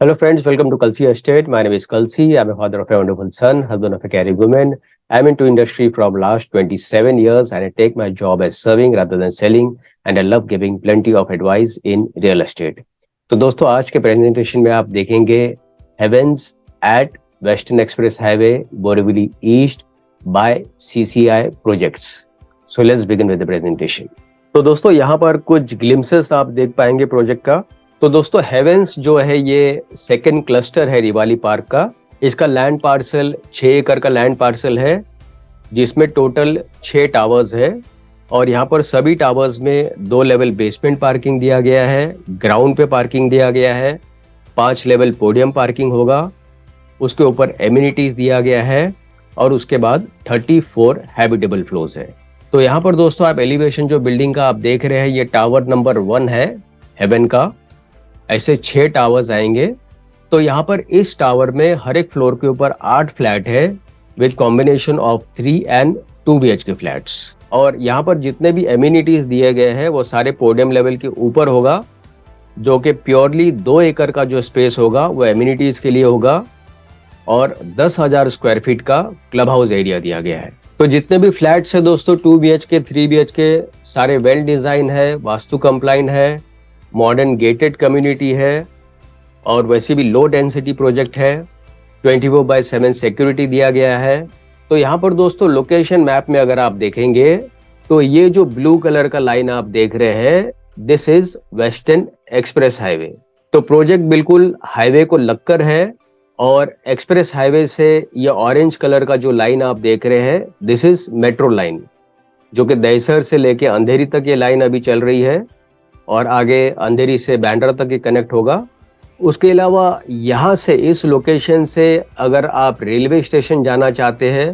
Hello, friends. Welcome to Kalsi Estate. My name is Kalsi. I'm a father of a wonderful son, husband of a caring woman. I'm into industry from last 27 years, and I take my job as serving rather than selling. And I love giving plenty of advice in real estate. तो दोस्तों आज के presentation में आप देखेंगे Havens at Western Express Highway Borivali East by CCI Projects. So let's begin with the presentation. तो दोस्तों यहाँ पर कुछ ग्लिम्सेस आप देख पाएंगे प्रोजेक्ट का. तो दोस्तों हेवेंस जो है ये सेकंड क्लस्टर है रिवाली पार्क का. इसका लैंड पार्सल 6 एकड़ का लैंड पार्सल है जिसमें टोटल 6 टावर्स है और यहाँ पर सभी टावर्स में 2 लेवल बेसमेंट पार्किंग दिया गया है, ग्राउंड पे पार्किंग दिया गया है, 5 लेवल पोडियम पार्किंग होगा, उसके ऊपर एमिनिटीज दिया गया है और उसके बाद 34 हैबिटेबल फ्लोर्स है. तो यहाँ पर दोस्तों आप एलिवेशन जो बिल्डिंग का आप देख रहे हैं ये टावर नंबर 1 है हेवन का. ऐसे 6 टावर्स आएंगे. तो यहाँ पर इस टावर में हर एक फ्लोर के ऊपर 8 फ्लैट है with combination of 3 and 2 BHK flats. और यहाँ पर जितने भी एमिनिटीज दिए गए हैं वो सारे पोडियम लेवल के ऊपर होगा, जो कि प्योरली 2 एकड़ का जो स्पेस होगा वो एमिनिटीज के लिए होगा और 10,000 स्क्वायर फीट का क्लब हाउस एरिया दिया गया है. तो जितने भी फ्लैट्स है दोस्तों 2 BHK 3 BHK सारे वेल डिजाइन है, वास्तु कंप्लाइंट है, मॉडर्न गेटेड कम्युनिटी है और वैसे भी लो डेंसिटी प्रोजेक्ट है. 24/7 सिक्योरिटी दिया गया है. तो यहाँ पर दोस्तों लोकेशन मैप में अगर आप देखेंगे तो ये जो ब्लू कलर का लाइन आप देख रहे हैं this is western Express highway. तो प्रोजेक्ट बिल्कुल हाईवे को लगकर है और एक्सप्रेस हाईवे से ये ऑरेंज कलर का जो लाइन आप देख रहे हैं दिस इज मेट्रो लाइन, जो कि दहिसर से लेके अंधेरी तक ये लाइन अभी चल रही है और आगे अंधेरी से बांद्रा तक ये कनेक्ट होगा. उसके अलावा यहाँ से इस लोकेशन से अगर आप रेलवे स्टेशन जाना चाहते हैं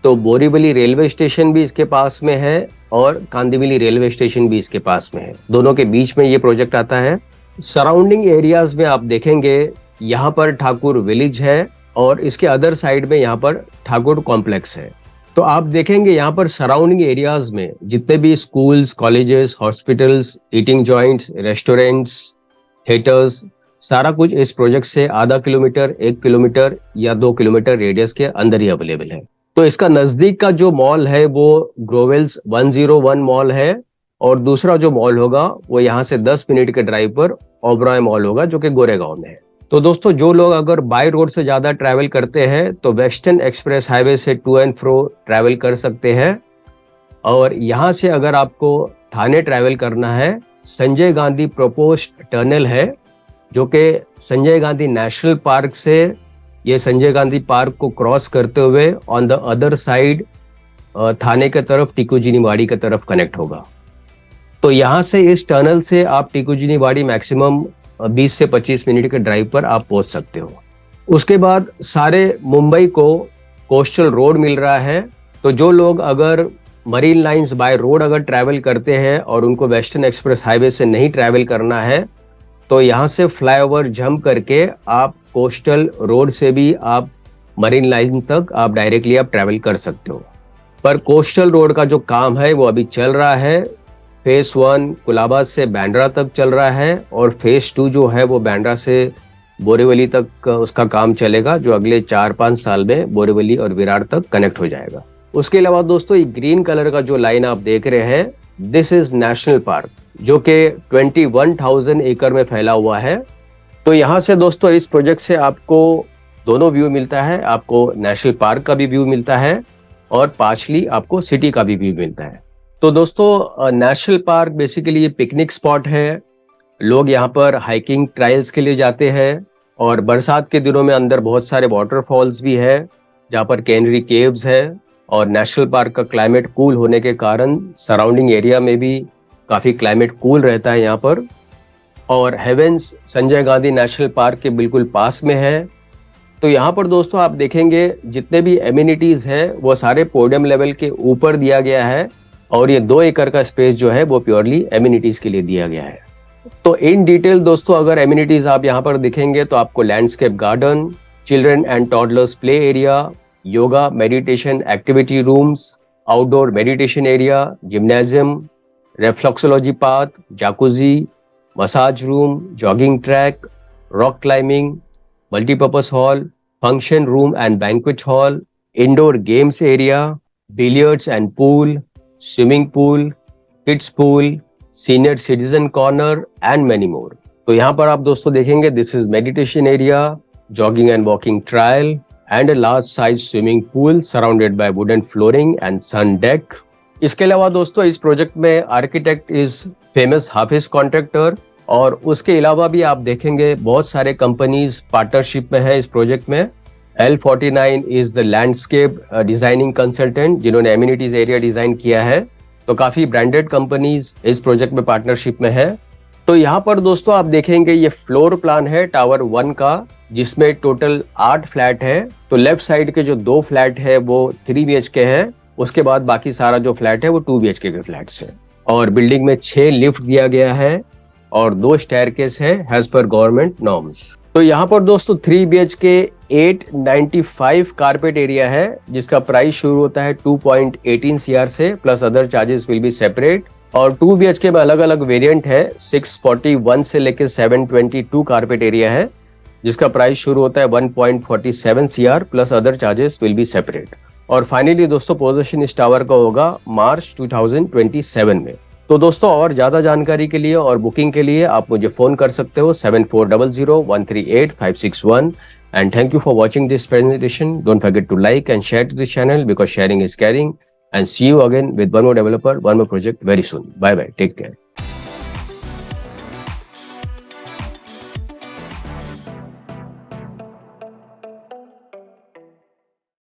तो बोरीवली रेलवे स्टेशन भी इसके पास में है और कांदिवली रेलवे स्टेशन भी इसके पास में है. दोनों के बीच में ये प्रोजेक्ट आता है. सराउंडिंग एरियाज में आप देखेंगे यहाँ पर ठाकुर विलेज है और इसके अदर साइड में यहाँ पर ठाकुर कॉम्प्लेक्स है. तो आप देखेंगे यहाँ पर सराउंडिंग एरियाज में जितने भी schools, colleges, hospitals, eating joints, restaurants, theatres, सारा कुछ इस प्रोजेक्ट से आधा किलोमीटर, 1 किलोमीटर या 2 किलोमीटर रेडियस के अंदर ही अवेलेबल है. तो इसका नजदीक का जो मॉल है वो ग्रोवेल्स 101 मॉल है और दूसरा जो मॉल होगा वो यहाँ से 10 मिनट के ड्राइव पर ओबरॉय मॉल होगा जो कि गोरेगांव में है. तो दोस्तों जो लोग अगर बाय रोड से ज्यादा ट्रैवल करते हैं तो वेस्टर्न एक्सप्रेस हाईवे से टू एंड फ्रो ट्रैवल कर सकते हैं. और यहाँ से अगर आपको थाने ट्रैवल करना है, संजय गांधी प्रपोज्ड टनल है जो कि संजय गांधी नेशनल पार्क से ये संजय गांधी पार्क को क्रॉस करते हुए ऑन द अदर साइड थाने की तरफ टिकुजीनीवाड़ी की तरफ कनेक्ट होगा. तो यहाँ से इस टनल से आप टिकुजीनीवाड़ी मैक्सिमम 20 से 25 मिनट के ड्राइव पर आप पहुंच सकते हो. उसके बाद सारे मुंबई को कोस्टल रोड मिल रहा है. तो जो लोग अगर मरीन लाइंस बाय रोड अगर ट्रैवल करते हैं और उनको वेस्टर्न एक्सप्रेस हाईवे से नहीं ट्रैवल करना है तो यहाँ से फ्लाईओवर जंप करके आप कोस्टल रोड से भी आप मरीन लाइन तक आप डायरेक्टली आप ट्रैवल कर सकते हो. पर कोस्टल रोड का जो काम है वो अभी चल रहा है. फेज 1 कुलाबा से बांद्रा तक चल रहा है और फेज 2 जो है वो बांद्रा से बोरीवली तक उसका काम चलेगा, जो अगले 4-5 साल में बोरीवली और विरार तक कनेक्ट हो जाएगा. उसके अलावा दोस्तों ये ग्रीन कलर का जो लाइन आप देख रहे हैं दिस इज नेशनल पार्क जो कि 21,000 एकड़ में फैला हुआ है. तो यहाँ से दोस्तों इस प्रोजेक्ट से आपको दोनों व्यू मिलता है. आपको नेशनल पार्क का भी व्यू मिलता है और पार्शली आपको सिटी का भी व्यू मिलता है. तो दोस्तों नेशनल पार्क बेसिकली ये पिकनिक स्पॉट है. लोग यहाँ पर हाइकिंग ट्रायल्स के लिए जाते हैं और बरसात के दिनों में अंदर बहुत सारे वाटरफॉल्स भी है जहाँ पर कैनरी केव्स है. और नेशनल पार्क का क्लाइमेट कूल होने के कारण सराउंडिंग एरिया में भी काफ़ी क्लाइमेट कूल रहता है यहाँ पर. और Havens Sanjay Gandhi National Park के बिल्कुल पास में है. तो यहाँ पर दोस्तों आप देखेंगे जितने भी एमिनिटीज़ है वो सारे पोडियम लेवल के ऊपर दिया गया है और ये 2 एकड़ का स्पेस जो है वो प्योरली एमिनिटीज़ के लिए दिया गया है. तो इन डिटेल दोस्तों अगर एमिनिटीज़ आप यहाँ पर दिखेंगे तो आपको landscape garden, children and toddlers play area, yoga meditation activity rooms, outdoor meditation area, gymnasium, reflexology path, jacuzzi, massage room, jogging track, rock climbing, multipurpose hall, function room and banquet hall, indoor games area, billiards and pool, swimming pool, kids pool, senior citizen corner and many more. तो यहाँ पर आप दोस्तों देखेंगे this is meditation area, jogging and walking trail and a large size swimming pool surrounded by wooden flooring and sun deck. इसके अलावा दोस्तों इस प्रोजेक्ट में architect is famous Hafiz contractor और उसके अलावा भी आप देखेंगे बहुत सारे कंपनीज पार्टनरशिप में है इस प्रोजेक्ट में. L49 is the landscape designing consultant जिन्होंने एमिनिटीज एरिया डिजाइन किया है. तो काफी ब्रांडेड कंपनीज इस प्रोजेक्ट में पार्टनरशिप में है. तो यहाँ पर दोस्तों आप देखेंगे ये फ्लोर प्लान है टावर 1 का जिसमें टोटल 8 फ्लैट है. तो लेफ्ट साइड के जो 2 फ्लैट है वो 3 BHK है. उसके बाद बाकी सारा जो फ्लैट है वो 2 BHK के फ्लैट्स है. और बिल्डिंग में 6 लिफ्ट दिया गया है और 2 स्टेयरकेस है एज पर गवर्नमेंट नॉर्म्स. तो यहाँ पर दोस्तों 3 BHK 895 कारपेट एरिया है जिसका प्राइस शुरू होता है 2.18 CR से plus other charges will be separate. और 2 BHK में अलग अलग वेरिएंट है. 641 से लेकर 722 कारपेट एरिया है जिसका प्राइस शुरू होता है 1.47 CR plus other charges will be separate. और फाइनली दोस्तों पोजीशन इस टावर का होगा मार्च 2027 में. तो दोस्तों और ज्यादा जानकारी के लिए और बुकिंग के लिए आप मुझे फोन कर सकते हो 7400138561. And thank you for watching this presentation. Don't forget to like and share to this channel because sharing is caring. And see you again with one more developer, one more project very soon. Bye bye, take care.